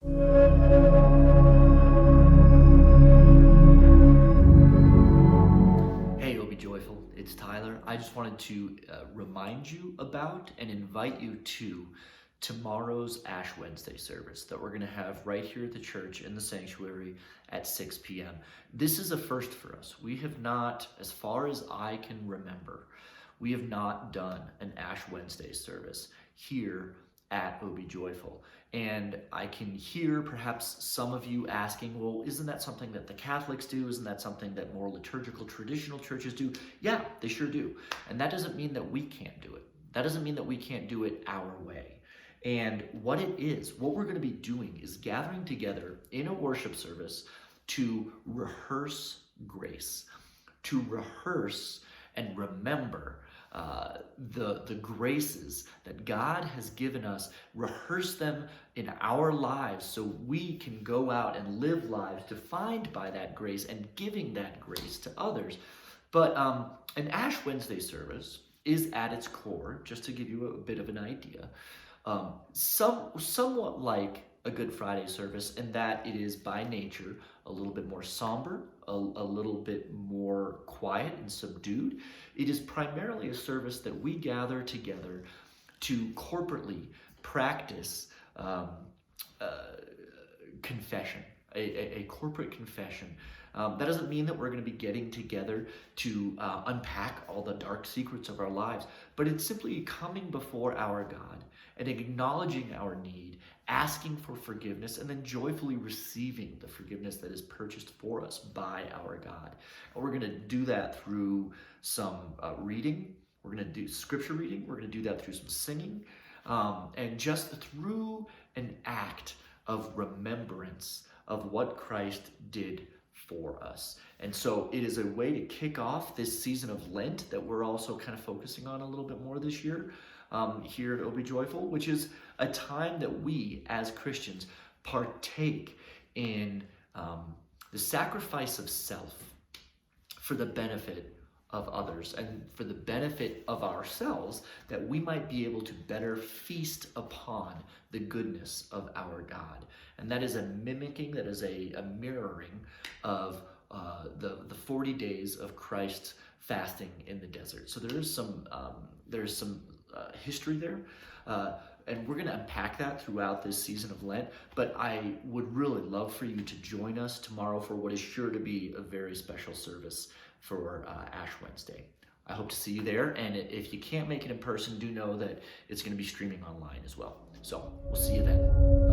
Hey, Obi Joyful, it's Tyler. I just wanted to remind you about and invite you to tomorrow's Ash Wednesday service that we're going to have right here at the church in the sanctuary at 6 p.m. This is a first for us. We have not, as far as I can remember, we have not done an Ash Wednesday service here at OB Joyful. And I can hear perhaps some of you asking, well, isn't that something that the Catholics do? Isn't that something that more liturgical traditional churches do? Yeah, they sure do. And that doesn't mean that we can't do it. That doesn't mean that we can't do it our way. And what it is, what we're going to be doing is gathering together in a worship service to rehearse grace, to rehearse and remember the graces that God has given us, rehearse them in our lives so we can go out and live lives defined by that grace and giving that grace to others. But an Ash Wednesday service is at its core, just to give you a bit of an idea, somewhat like a Good Friday service in that it is by nature a little bit more somber, a little bit more quiet and subdued. It is primarily a service that we gather together to corporately practice confession, a corporate confession. That doesn't mean that we're going to be getting together to unpack all the dark secrets of our lives, but it's simply coming before our God and acknowledging our need, asking for forgiveness, and then joyfully receiving the forgiveness that is purchased for us by our God. And we're going to do that through some reading. We're going to do scripture reading. We're going to do that through some singing, and just through an act of remembrance of what Christ did for us. And so it is a way to kick off this season of Lent that we're also kind of focusing on a little bit more this year here at OB Joyful, which is a time that we as Christians partake in the sacrifice of self for the benefit of others and for the benefit of ourselves, that we might be able to better feast upon the goodness of our God. And that is a mimicking, that is a mirroring of the 40 days of Christ's fasting in the desert. So there's some history there, and we're going to unpack that throughout this season of Lent. But I would really love for you to join us tomorrow for what is sure to be a very special service for Ash Wednesday. I hope to see you there, and if you can't make it in person, do know that it's going to be streaming online as well. So we'll see you then.